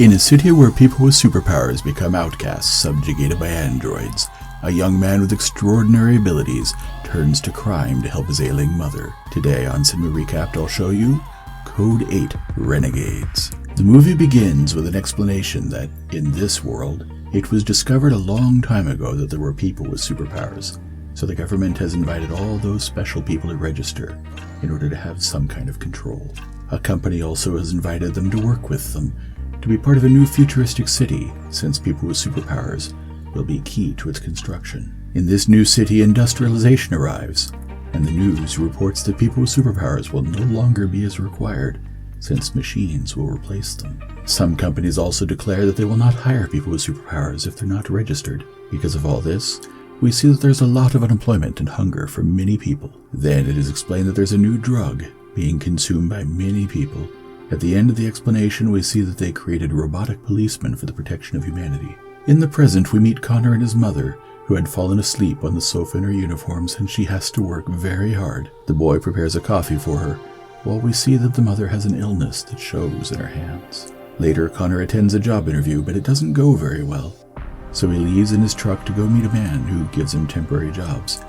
In a city where people with superpowers become outcasts subjugated by androids, a young man with extraordinary abilities turns to crime to help his ailing mother. Today on Cinema Recapped, I'll show you Code 8 Renegades. The movie begins with an explanation that, in this world, it was discovered a long time ago that there were people with superpowers, so the government has invited all those special people to register in order to have some kind of control. A company also has invited them to work with them, to be part of a new futuristic city, since people with superpowers will be key to its construction. In this new city, industrialization arrives, and the news reports that people with superpowers will no longer be as required, since machines will replace them. Some companies also declare that they will not hire people with superpowers if they're not registered. Because of all this, we see that there's a lot of unemployment and hunger for many people. Then it is explained that there's a new drug being consumed by many people. At the end of the explanation, we see that they created robotic policemen for the protection of humanity. In the present, we meet Connor and his mother, who had fallen asleep on the sofa in her uniform since she has to work very hard. The boy prepares a coffee for her, while we see that the mother has an illness that shows in her hands. Later, Connor attends a job interview, but it doesn't go very well. So he leaves in his truck to go meet a man who gives him temporary jobs,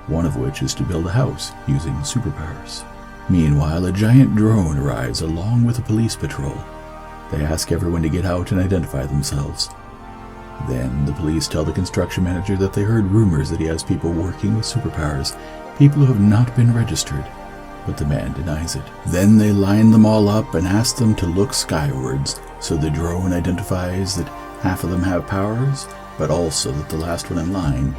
one of which is to build a house using superpowers. Meanwhile, a giant drone arrives along with a police patrol. They ask everyone to get out and identify themselves. Then the police tell the construction manager that they heard rumors that he has people working with superpowers, people who have not been registered, but the man denies it. Then they line them all up and ask them to look skywards, so the drone identifies that half of them have powers, but also that the last one in line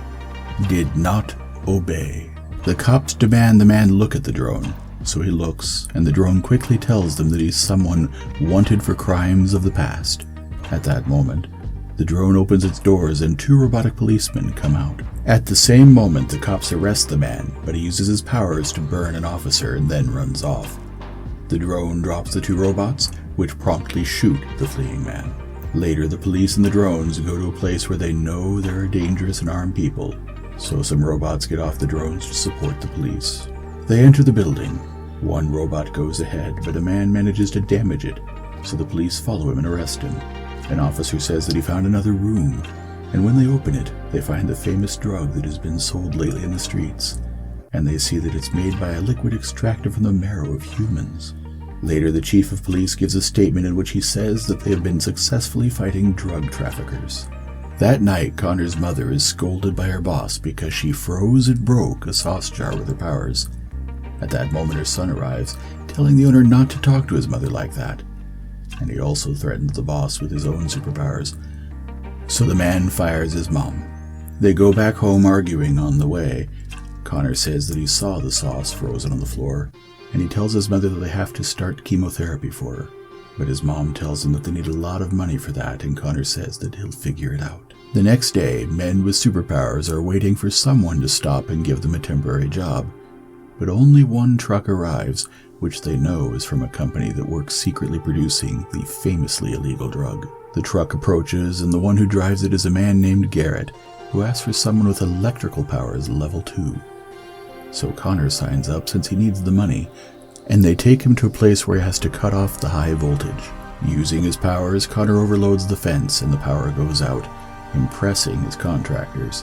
did not obey. The cops demand the man look at the drone. So he looks, and the drone quickly tells them that he's someone wanted for crimes of the past. At that moment, the drone opens its doors and two robotic policemen come out. At the same moment, the cops arrest the man, but he uses his powers to burn an officer and then runs off. The drone drops the two robots, which promptly shoot the fleeing man. Later, the police and the drones go to a place where they know there are dangerous and armed people, so some robots get off the drones to support the police. They enter the building. One robot goes ahead, but a man manages to damage it, so the police follow him and arrest him. An officer says that he found another room, and when they open it, they find the famous drug that has been sold lately in the streets, and they see that it's made by a liquid extracted from the marrow of humans. Later, the chief of police gives a statement in which he says that they have been successfully fighting drug traffickers. That night, Connor's mother is scolded by her boss because she froze and broke a sauce jar with her powers. At that moment, her son arrives, telling the owner not to talk to his mother like that. And he also threatens the boss with his own superpowers. So the man fires his mom. They go back home arguing on the way. Connor says that he saw the sauce frozen on the floor, and he tells his mother that they have to start chemotherapy for her. But his mom tells him that they need a lot of money for that, and Connor says that he'll figure it out. The next day, men with superpowers are waiting for someone to stop and give them a temporary job. But only one truck arrives, which they know is from a company that works secretly producing the famously illegal drug. The truck approaches, and the one who drives it is a man named Garrett, who asks for someone with electrical powers level 2. So Connor signs up since he needs the money, and they take him to a place where he has to cut off the high voltage. Using his powers, Connor overloads the fence and the power goes out, impressing his contractors.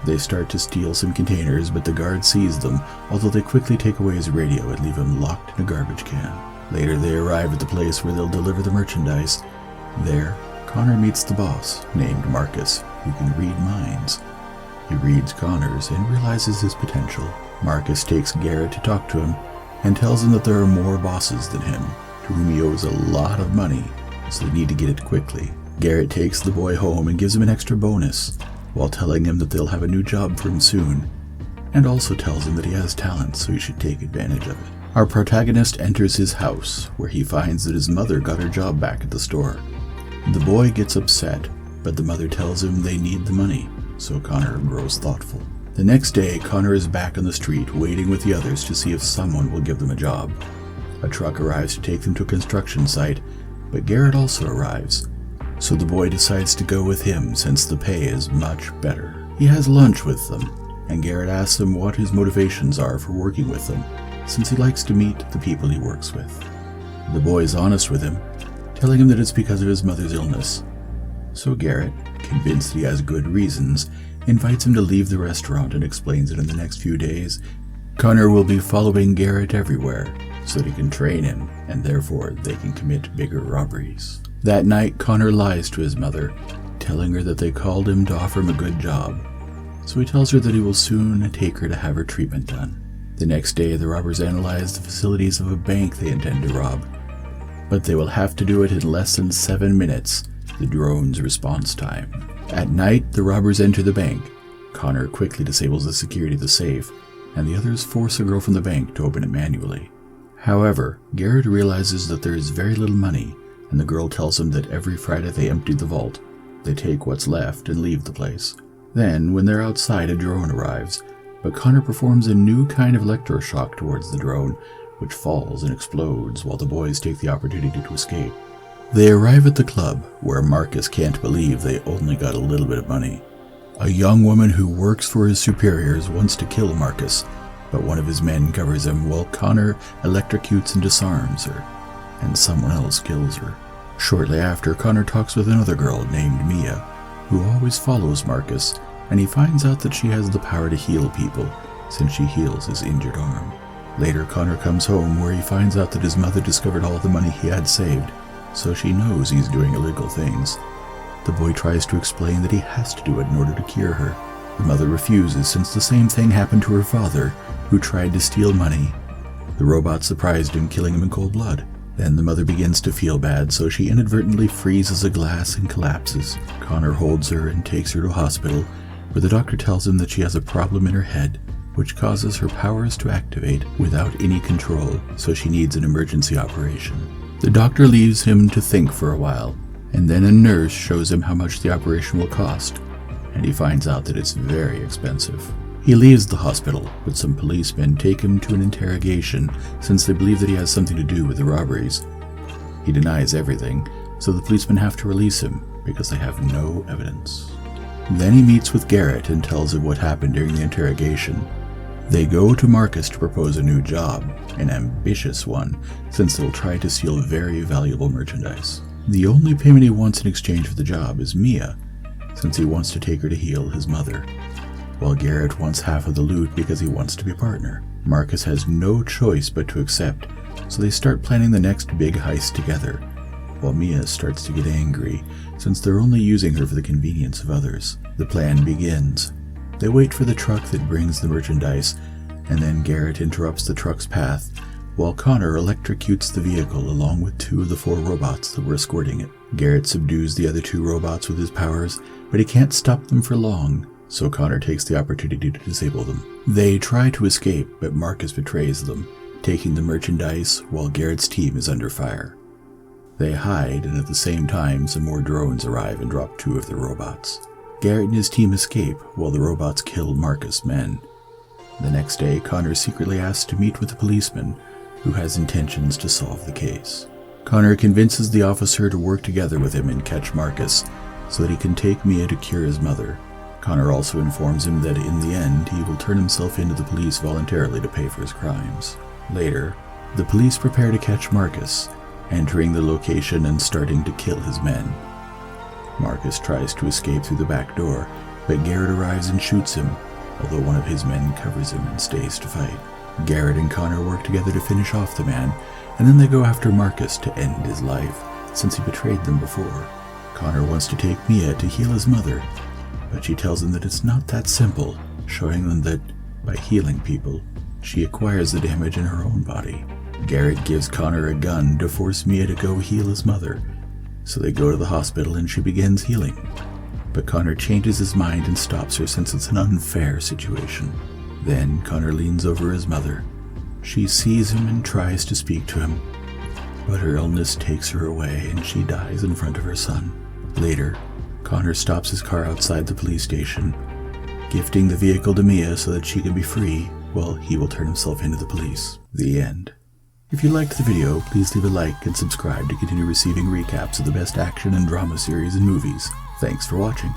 They start to steal some containers, but the guard sees them, although they quickly take away his radio and leave him locked in a garbage can. Later, they arrive at the place where they'll deliver the merchandise. There, Connor meets the boss, named Marcus, who can read minds. He reads Connor's and realizes his potential. Marcus takes Garrett to talk to him, and tells him that there are more bosses than him, to whom he owes a lot of money, so they need to get it quickly. Garrett takes the boy home and gives him an extra bonus, while telling him that they'll have a new job for him soon, and also tells him that he has talent, so he should take advantage of it. Our protagonist enters his house, where he finds that his mother got her job back at the store. The boy gets upset, but the mother tells him they need the money, so Connor grows thoughtful. The next day, Connor is back on the street, waiting with the others to see if someone will give them a job. A truck arrives to take them to a construction site, but Garrett also arrives. So the boy decides to go with him since the pay is much better. He has lunch with them, and Garrett asks him what his motivations are for working with them, since he likes to meet the people he works with. The boy is honest with him, telling him that it's because of his mother's illness. So Garrett, convinced that he has good reasons, invites him to leave the restaurant and explains that in the next few days, Connor will be following Garrett everywhere so that he can train him, and therefore they can commit bigger robberies. That night, Connor lies to his mother, telling her that they called him to offer him a good job. So he tells her that he will soon take her to have her treatment done. The next day, the robbers analyze the facilities of a bank they intend to rob, but they will have to do it in less than 7 minutes, the drone's response time. At night, the robbers enter the bank. Connor quickly disables the security of the safe, and the others force a girl from the bank to open it manually. However, Garrett realizes that there is very little money, and the girl tells him that every Friday they empty the vault. They take what's left and leave the place. Then, when they're outside, a drone arrives, but Connor performs a new kind of electroshock towards the drone, which falls and explodes while the boys take the opportunity to escape. They arrive at the club, where Marcus can't believe they only got a little bit of money. A young woman who works for his superiors wants to kill Marcus, but one of his men covers him while Connor electrocutes and disarms her, and someone else kills her. Shortly after, Connor talks with another girl named Mia, who always follows Marcus, and he finds out that she has the power to heal people, since she heals his injured arm. Later, Connor comes home where he finds out that his mother discovered all the money he had saved, so she knows he's doing illegal things. The boy tries to explain that he has to do it in order to cure her. The mother refuses, since the same thing happened to her father, who tried to steal money. The robot surprised him, killing him in cold blood. Then the mother begins to feel bad, so she inadvertently freezes a glass and collapses. Connor holds her and takes her to a hospital, where the doctor tells him that she has a problem in her head, which causes her powers to activate without any control, so she needs an emergency operation. The doctor leaves him to think for a while, and then a nurse shows him how much the operation will cost, and he finds out that it's very expensive. He leaves the hospital, but some policemen take him to an interrogation since they believe that he has something to do with the robberies. He denies everything, so the policemen have to release him because they have no evidence. Then he meets with Garrett and tells him what happened during the interrogation. They go to Marcus to propose a new job, an ambitious one, since they'll try to steal very valuable merchandise. The only payment he wants in exchange for the job is Mia, since he wants to take her to heal his mother, while Garrett wants half of the loot because he wants to be a partner. Marcus has no choice but to accept, so they start planning the next big heist together, while Mia starts to get angry, since they're only using her for the convenience of others. The plan begins. They wait for the truck that brings the merchandise, and then Garrett interrupts the truck's path, while Connor electrocutes the vehicle along with 2 of the 4 robots that were escorting it. Garrett subdues the other 2 robots with his powers, but he can't stop them for long, so Connor takes the opportunity to disable them. They try to escape, but Marcus betrays them, taking the merchandise while Garrett's team is under fire. They hide, and at the same time, some more drones arrive and drop 2 of their robots. Garrett and his team escape, while the robots kill Marcus' men. The next day, Connor is secretly asked to meet with a policeman who has intentions to solve the case. Connor convinces the officer to work together with him and catch Marcus, so that he can take Mia to cure his mother. Connor also informs him that in the end, he will turn himself into the police voluntarily to pay for his crimes. Later, the police prepare to catch Marcus, entering the location and starting to kill his men. Marcus tries to escape through the back door, but Garrett arrives and shoots him, although one of his men covers him and stays to fight. Garrett and Connor work together to finish off the man, and then they go after Marcus to end his life, since he betrayed them before. Connor wants to take Mia to heal his mother, but she tells him that it's not that simple, showing them that, by healing people, she acquires the damage in her own body. Garrett gives Connor a gun to force Mia to go heal his mother, so they go to the hospital and she begins healing. But Connor changes his mind and stops her since it's an unfair situation. Then Connor leans over his mother. She sees him and tries to speak to him, but her illness takes her away and she dies in front of her son. Later, Connor stops his car outside the police station, gifting the vehicle to Mia so that she can be free, while he will turn himself into the police. The end. If you liked the video, please leave a like and subscribe to continue receiving recaps of the best action and drama series and movies. Thanks for watching.